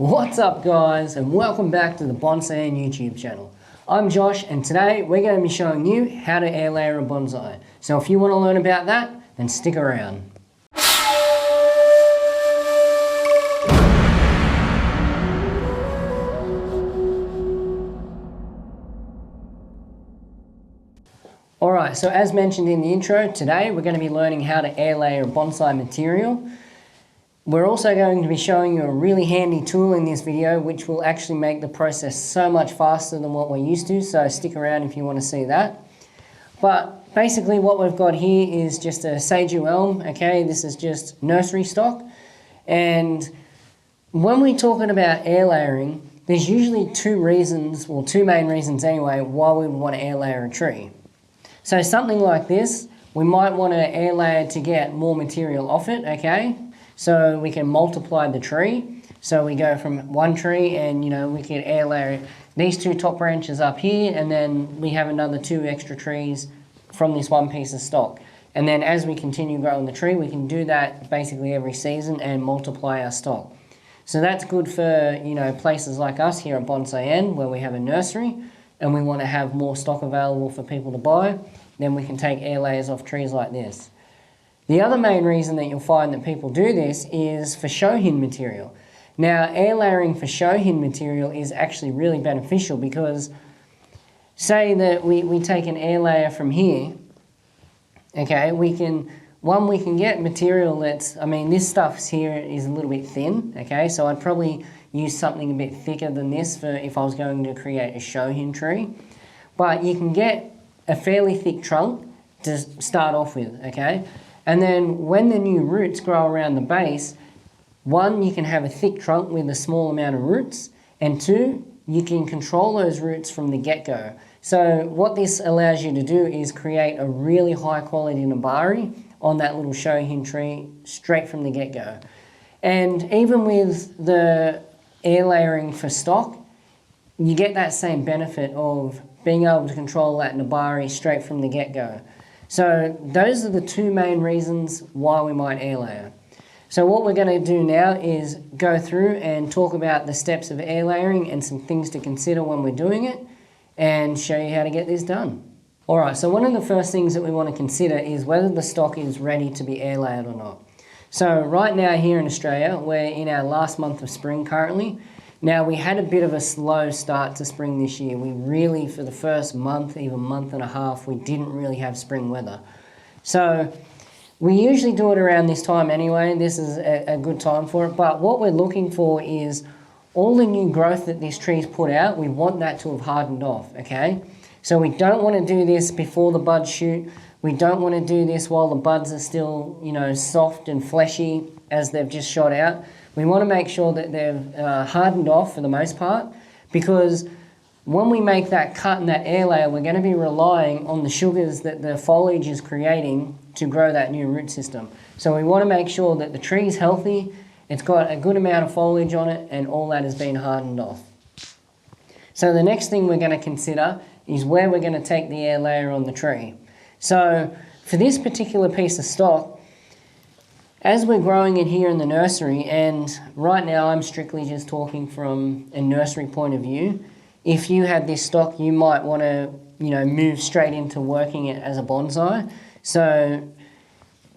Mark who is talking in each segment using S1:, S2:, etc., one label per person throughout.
S1: What's up guys, and welcome back to the Bonsai-En YouTube channel. I'm Josh, and today we're going to be showing you how to air layer a bonsai. So if you want to learn about that, then stick around. Alright, so as mentioned in the intro, today we're going to be learning how to air layer bonsai material. We're also going to be showing you a really handy tool in this video which will actually make the process so much faster than what we're used to, so stick around if you want to see that. But basically what we've got here is just a Seiju elm, okay? This is just nursery stock. And when we're talking about air layering, there's usually two main reasons anyway, why we would want to air layer a tree. So something like this, we might want to air layer to get more material off it, okay? So we can multiply the tree. So we go from one tree and, we can air layer these two top branches up here, and then we have another two extra trees from this one piece of stock. And then as we continue growing the tree, we can do that basically every season and multiply our stock. So that's good for, places like us here at Bonsai-En, where we have a nursery and we want to have more stock available for people to buy. Then we can take air layers off trees like this. The other main reason that you'll find that people do this is for shohin material. Now, air layering for shohin material is actually really beneficial because say that we take an air layer from here, okay, we can get material that's, this stuff here is a little bit thin, okay, so I'd probably use something a bit thicker than this for if I was going to create a shohin tree. But you can get a fairly thick trunk to start off with, okay? And then when the new roots grow around the base, one, you can have a thick trunk with a small amount of roots, and two, you can control those roots from the get-go. So what this allows you to do is create a really high quality nabari on that little shohin tree straight from the get-go. And even with the air layering for stock, you get that same benefit of being able to control that nabari straight from the get-go. So those are the two main reasons why we might air layer. So what we're going to do now is go through and talk about the steps of air layering and some things to consider when we're doing it, and show you how to get this done. Alright, so one of the first things that we want to consider is whether the stock is ready to be air layered or not. So right now here in Australia, we're in our last month of spring currently. Now we had a bit of a slow start to spring this year. We really, for the first month, even month and a half, we didn't really have spring weather. So we usually do it around this time anyway. This is a good time for it. But what we're looking for is all the new growth that this tree's put out, we want that to have hardened off, okay? So we don't want to do this before the buds shoot. We don't want to do this while the buds are still, soft and fleshy as they've just shot out. We want to make sure that they've hardened off for the most part, because when we make that cut and that air layer, we're going to be relying on the sugars that the foliage is creating to grow that new root system. So we want to make sure that the tree is healthy, it's got a good amount of foliage on it, and all that has been hardened off. So the next thing we're going to consider is where we're going to take the air layer on the tree. So for this particular piece of stock, as we're growing it here in the nursery, and right now I'm strictly just talking from a nursery point of view, if you had this stock, you might want to, move straight into working it as a bonsai. So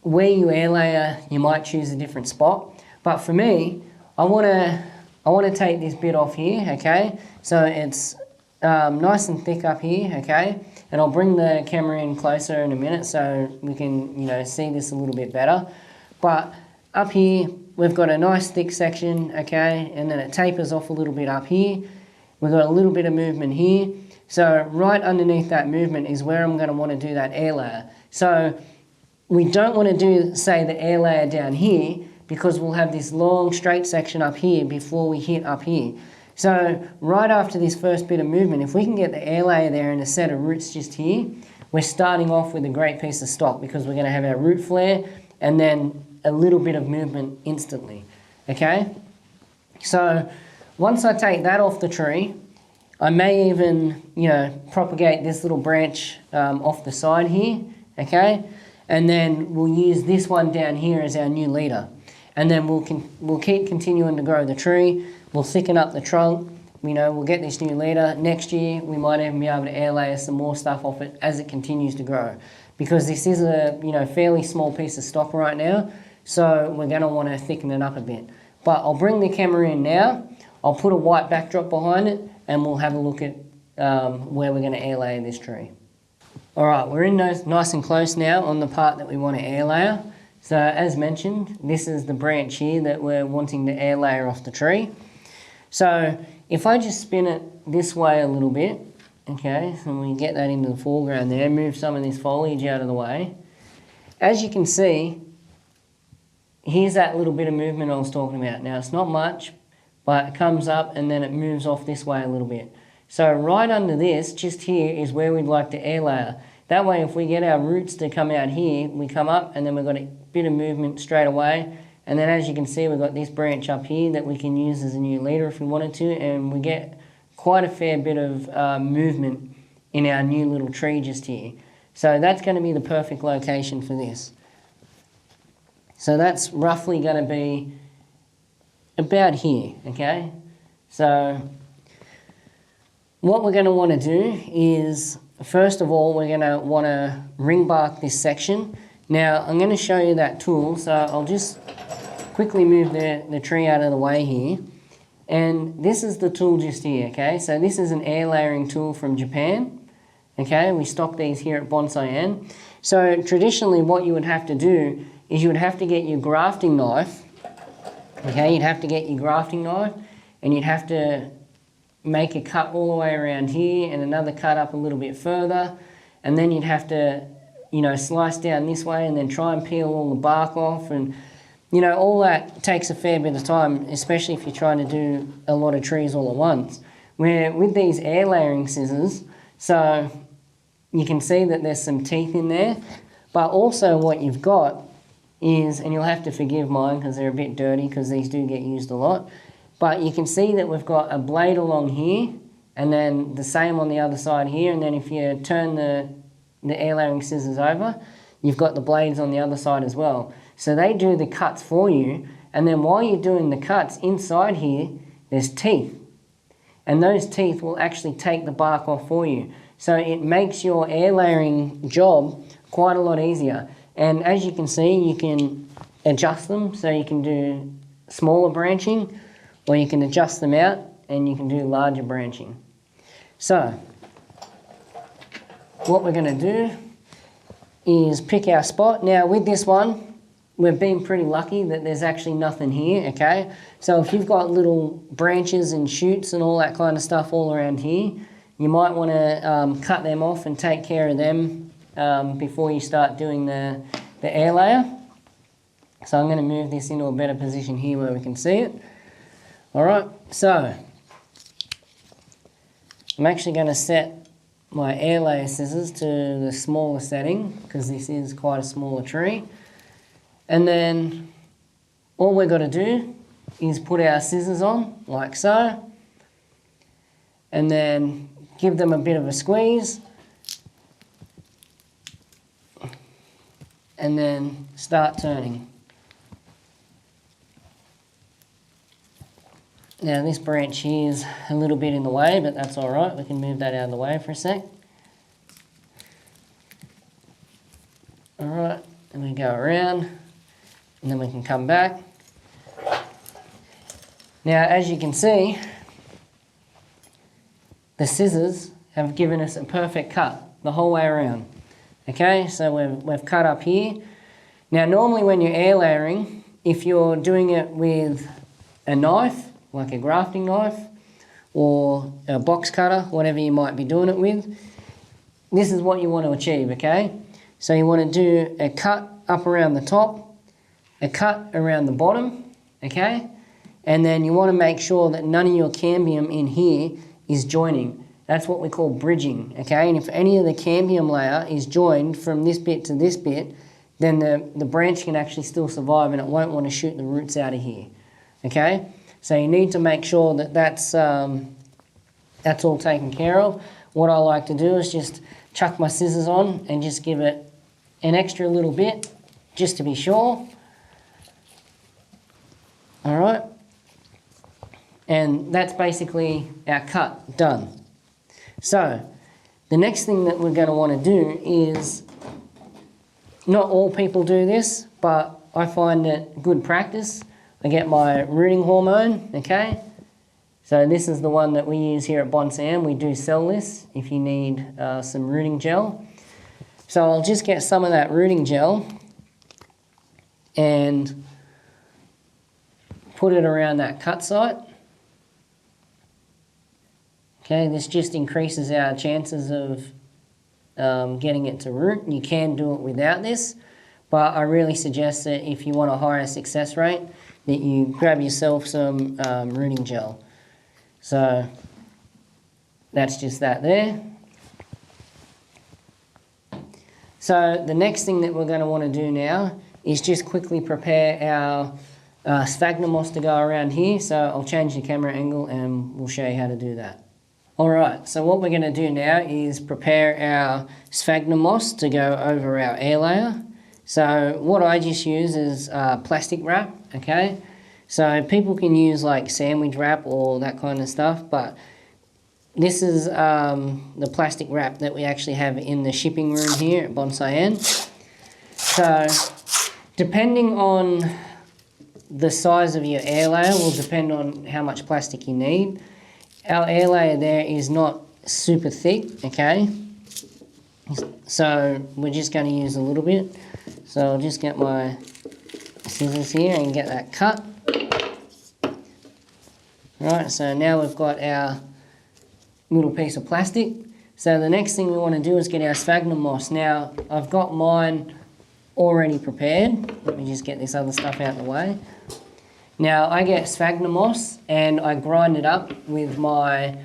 S1: where you air layer, you might choose a different spot. But for me, I want to take this bit off here, okay? So it's nice and thick up here, okay? And I'll bring the camera in closer in a minute so we can, see this a little bit better. But up here, we've got a nice thick section, okay, and then it tapers off a little bit up here. We've got a little bit of movement here. So right underneath that movement is where I'm going to want to do that air layer. So we don't want to do, say, the air layer down here, because we'll have this long straight section up here before we hit up here. So right after this first bit of movement, if we can get the air layer there and a set of roots just here, we're starting off with a great piece of stock, because we're going to have our root flare and then a little bit of movement instantly, okay? So once I take that off the tree, I may even, propagate this little branch off the side here, okay? And then we'll use this one down here as our new leader. and then we'll keep continuing to grow the tree. We'll thicken up the trunk. You know, we'll get this new leader. Next year, we might even be able to air layer some more stuff off it as it continues to grow. Because this is a, you know, fairly small piece of stock right now, so we're going to want to thicken it up a bit. But I'll bring the camera in now. I'll put a white backdrop behind it, and we'll have a look at where we're going to air layer this tree. All right, we're in nice and close now on the part that we want to air layer. So as mentioned, this is the branch here that we're wanting to air layer off the tree. So if I just spin it this way a little bit, okay, and we get that into the foreground there, move some of this foliage out of the way. As you can see, here's that little bit of movement I was talking about. Now it's not much, but it comes up and then it moves off this way a little bit. So right under this, just here, is where we'd like to air layer. That way if we get our roots to come out here, we come up and then we've got a bit of movement straight away. And then as you can see, we've got this branch up here that we can use as a new leader if we wanted to, and we get quite a fair bit of movement in our new little tree just here. So that's going to be the perfect location for this. So that's roughly going to be about here, okay? So what we're going to want to do is, first of all, we're going to want to ring bark this section. Now, I'm going to show you that tool, so I'll just quickly move the tree out of the way here. And this is the tool just here, okay? So this is an air layering tool from Japan, okay? We stock these here at Bonsai-En. So traditionally what you would have to do is you would have to get your grafting knife, okay? You'd have to get your grafting knife and you'd have to make a cut all the way around here and another cut up a little bit further, and then you'd have to, you know, slice down this way and then try and peel all the bark off, and you know, all that takes a fair bit of time, especially if you're trying to do a lot of trees all at once. Where with these air layering scissors, so you can see that there's some teeth in there, but also what you've got is, and you'll have to forgive mine because they're a bit dirty because these do get used a lot, but you can see that we've got a blade along here and then the same on the other side here, and then if you turn the air layering scissors over, you've got the blades on the other side as well. So they do the cuts for you, and then while you're doing the cuts, inside here, there's teeth. And those teeth will actually take the bark off for you. So it makes your air layering job quite a lot easier. And as you can see, you can adjust them, so you can do smaller branching, or you can adjust them out, and you can do larger branching. So, what we're going to do is pick our spot. Now with this one, we've been pretty lucky that there's actually nothing here, okay? So if you've got little branches and shoots and all that kind of stuff all around here, you might want to cut them off and take care of them before you start doing the air layer. So I'm going to move this into a better position here where we can see it. All right, so I'm actually going to set my air layer scissors to the smaller setting because this is quite a smaller tree. And then all we've got to do is put our scissors on, like so, and then give them a bit of a squeeze, and then start turning. Now this branch here is a little bit in the way, but that's all right. We can move that out of the way for a sec. All right, and we go around. And then we can come back. Now, as you can see, the scissors have given us a perfect cut the whole way around. Okay, so we've cut up here. Now, normally when you're air layering, if you're doing it with a knife, like a grafting knife, or a box cutter, whatever you might be doing it with, this is what you want to achieve, okay? So you want to do a cut up around the top, a cut around the bottom, okay? And then you want to make sure that none of your cambium in here is joining. That's what we call bridging, okay? And if any of the cambium layer is joined from this bit to this bit, then the branch can actually still survive and it won't want to shoot the roots out of here, okay? So you need to make sure that that's all taken care of. What I like to do is just chuck my scissors on and just give it an extra little bit, just to be sure. All right. And that's basically our cut done. So the next thing that we're going to want to do is, not all people do this, but I find it good practice. I get my rooting hormone, okay? So this is the one that we use here at Bonsai-En. We do sell this if you need some rooting gel. So I'll just get some of that rooting gel and put it around that cut site. Okay, this just increases our chances of getting it to root. You can do it without this, but I really suggest that if you want a higher success rate, that you grab yourself some rooting gel. So that's just that there. So the next thing that we're going to want to do now is just quickly prepare our sphagnum moss to go around here. So I'll change the camera angle and we'll show you how to do that. Alright, so what we're going to do now is prepare our sphagnum moss to go over our air layer. So what I just use is plastic wrap, okay? So people can use like sandwich wrap or that kind of stuff, but this is the plastic wrap that we actually have in the shipping room here at Bonsai-En. So depending on the size of your air layer will depend on how much plastic you need. Our air layer there is not super thick, okay? So we're just going to use a little bit. So I'll just get my scissors here and get that cut. Right, so now we've got our little piece of plastic. So the next thing we want to do is get our sphagnum moss. Now, I've got mine already prepared. Let me just get this other stuff out of the way. Now, I get sphagnum moss and I grind it up with my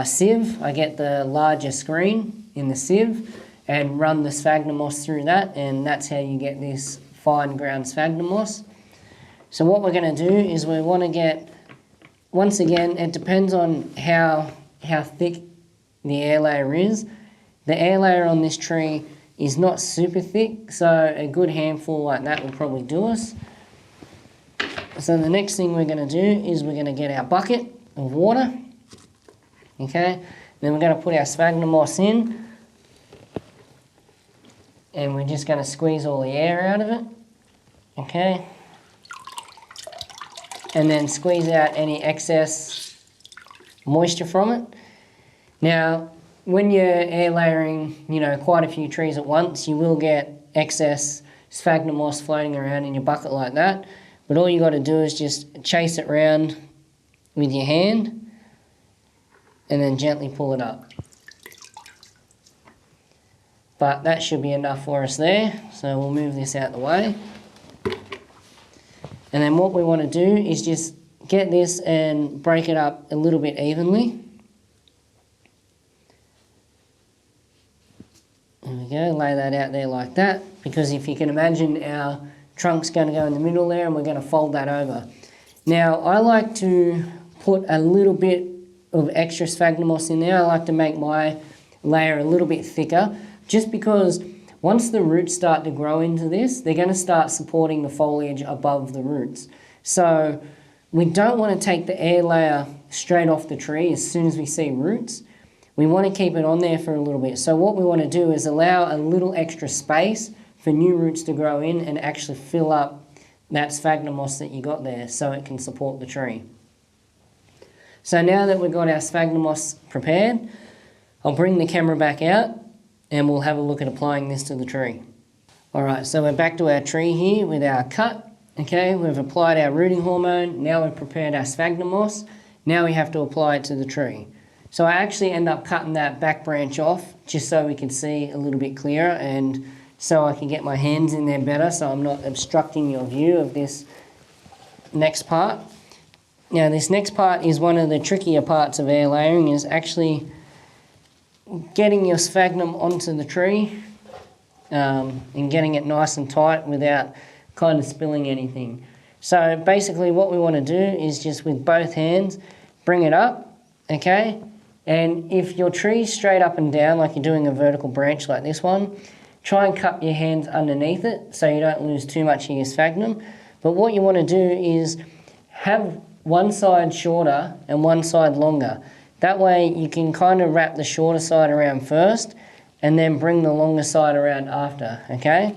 S1: sieve. I get the larger screen in the sieve and run the sphagnum moss through that, and that's how you get this fine ground sphagnum moss. So what we're going to do is we want to get, once again, it depends on how thick the air layer is. The air layer on this tree is not super thick, so a good handful like that will probably do us. So the next thing we're going to do is we're going to get our bucket of water, okay? Then we're going to put our sphagnum moss in, and we're just going to squeeze all the air out of it, okay? And then squeeze out any excess moisture from it. Now, when you're air layering, quite a few trees at once, you will get excess sphagnum moss floating around in your bucket like that. But all you got to do is just chase it round with your hand and then gently pull it up. But that should be enough for us there, so we'll move this out of the way. And then what we want to do is just get this and break it up a little bit evenly. There we go, lay that out there like that, because if you can imagine our trunk's going to go in the middle there and we're going to fold that over. Now, I like to put a little bit of extra sphagnum moss in there. I like to make my layer a little bit thicker, just because once the roots start to grow into this, they're going to start supporting the foliage above the roots. So we don't want to take the air layer straight off the tree as soon as we see roots. We want to keep it on there for a little bit. So what we want to do is allow a little extra space for new roots to grow in and actually fill up that sphagnum moss that you got there so it can support the tree. So now that we've got our sphagnum moss prepared, I'll bring the camera back out and we'll have a look at applying this to the tree. Alright, so we're back to our tree here with our cut. Okay, we've applied our rooting hormone, now we've prepared our sphagnum moss, now we have to apply it to the tree. So I actually end up cutting that back branch off just so we can see a little bit clearer and so I can get my hands in there better so I'm not obstructing your view of this next part. Now this next part is one of the trickier parts of air layering, is actually getting your sphagnum onto the tree and getting it nice and tight without kind of spilling anything. So basically what we want to do is just with both hands bring it up, okay? And if your tree's straight up and down like you're doing a vertical branch like this one, try and cup your hands underneath it so you don't lose too much of your sphagnum. But what you want to do is have one side shorter and one side longer. That way you can kind of wrap the shorter side around first and then bring the longer side around after, okay?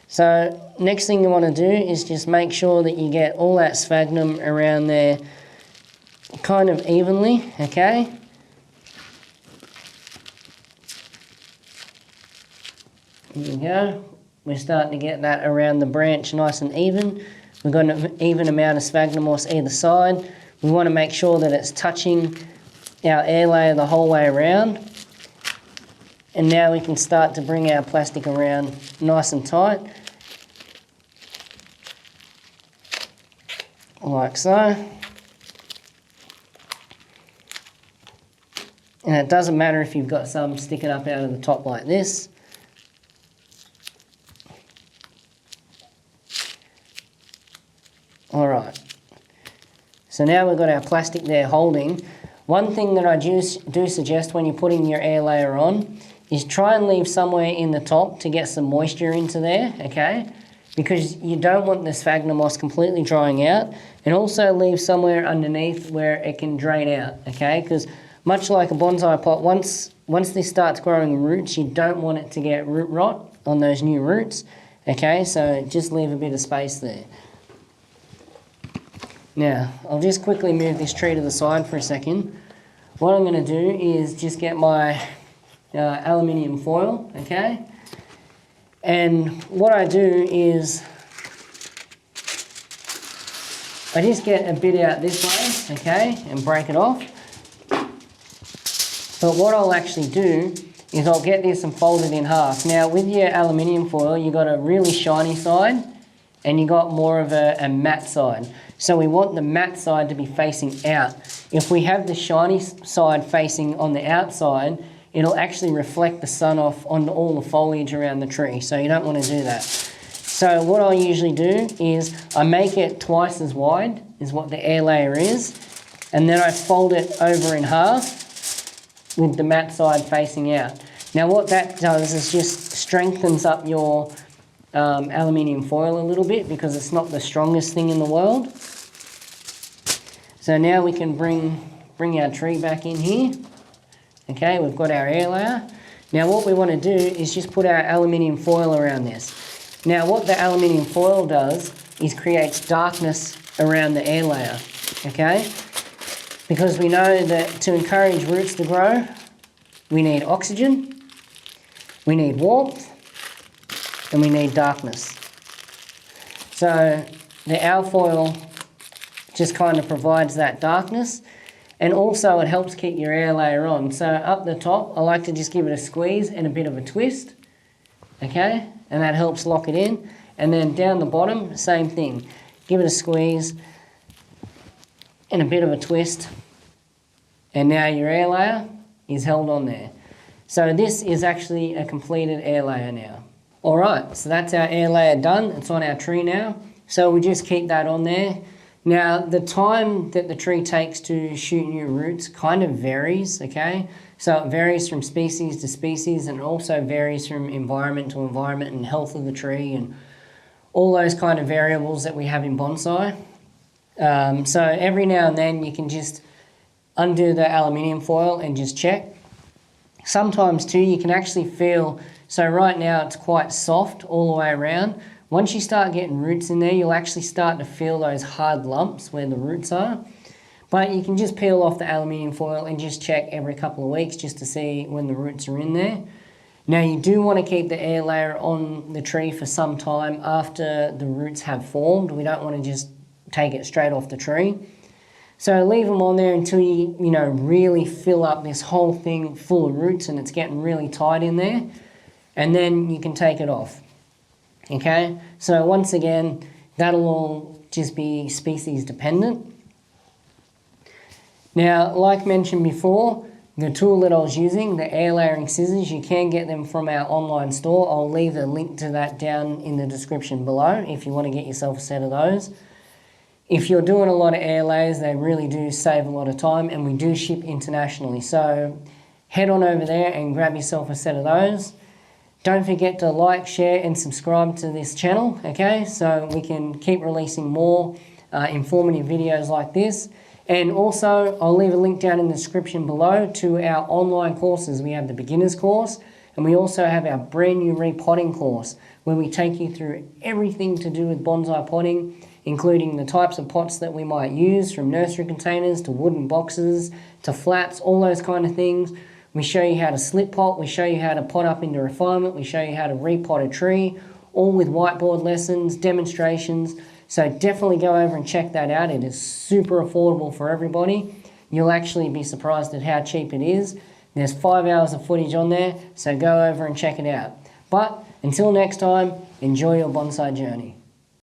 S1: So next thing you want to do is just make sure that you get all that sphagnum around there kind of evenly, okay? Here we go. We're starting to get that around the branch nice and even. We've got an even amount of sphagnum moss either side. We want to make sure that it's touching our air layer the whole way around. And now we can start to bring our plastic around nice and tight. Like so. And it doesn't matter if you've got some sticking up out of the top like this. Alright, so now we've got our plastic there holding. One thing that I do suggest when you're putting your air layer on is try and leave somewhere in the top to get some moisture into there, okay? Because you don't want the sphagnum moss completely drying out, and also leave somewhere underneath where it can drain out, okay? Because much like a bonsai pot, once this starts growing roots, you don't want it to get root rot on those new roots, okay? So just leave a bit of space there. Now, I'll just quickly move this tree to the side for a second. What I'm going to do is just get my aluminium foil, okay? And what I do is I just get a bit out this way, okay, and break it off. But what I'll actually do is I'll get this and fold it in half. Now, with your aluminium foil, you've got a really shiny side and you got more of a matte side. So we want the matte side to be facing out. If we have the shiny side facing on the outside, it'll actually reflect the sun off onto all the foliage around the tree. So you don't want to do that. So what I usually do is I make it twice as wide as what the air layer is, and then I fold it over in half with the matte side facing out. Now what that does is just strengthens up your aluminium foil a little bit because it's not the strongest thing in the world. So now we can bring our tree back in here. Okay, we've got our air layer. Now what we want to do is just put our aluminium foil around this. Now what the aluminium foil does is creates darkness around the air layer, okay? Because we know that to encourage roots to grow, we need oxygen, we need warmth, and we need darkness. So the alfoil just kind of provides that darkness, and also it helps keep your air layer on. So up the top, I like to just give it a squeeze and a bit of a twist, okay? And that helps lock it in. And then down the bottom, same thing. Give it a squeeze and a bit of a twist, and now your air layer is held on there. So this is actually a completed air layer now. All right, so that's our air layer done. It's on our tree now. So we just keep that on there. Now, the time that the tree takes to shoot new roots kind of varies, okay? So it varies from species to species, and it also varies from environment to environment and health of the tree and all those kind of variables that we have in bonsai. So every now and then you can just undo the aluminium foil and just check. Sometimes too you can actually feel, so right now it's quite soft all the way around. Once you start getting roots in there, you'll actually start to feel those hard lumps where the roots are. But you can just peel off the aluminium foil and just check every couple of weeks just to see when the roots are in there. Now you do want to keep the air layer on the tree for some time after the roots have formed. We don't want to just take it straight off the tree. So leave them on there until you really fill up this whole thing full of roots and it's getting really tight in there. And then you can take it off. Okay, so once again, that'll all just be species dependent. Now, like mentioned before, the tool that I was using, the air layering scissors, you can get them from our online store. I'll leave a link to that down in the description below if you want to get yourself a set of those. If you're doing a lot of air layers, they really do save a lot of time, and we do ship internationally. So head on over there and grab yourself a set of those. Don't forget to like, share and subscribe to this channel, okay? So we can keep releasing more informative videos like this. And also, I'll leave a link down in the description below to our online courses. We have the beginner's course, and we also have our brand new repotting course, where we take you through everything to do with bonsai potting, including the types of pots that we might use, from nursery containers to wooden boxes to flats, all those kind of things. We show you how to slip pot, we show you how to pot up into refinement, we show you how to repot a tree, all with whiteboard lessons, demonstrations. So definitely go over and check that out. It is super affordable for everybody. You'll actually be surprised at how cheap it is. There's 5 hours of footage on there, so go over and check it out. But until next time, enjoy your bonsai journey.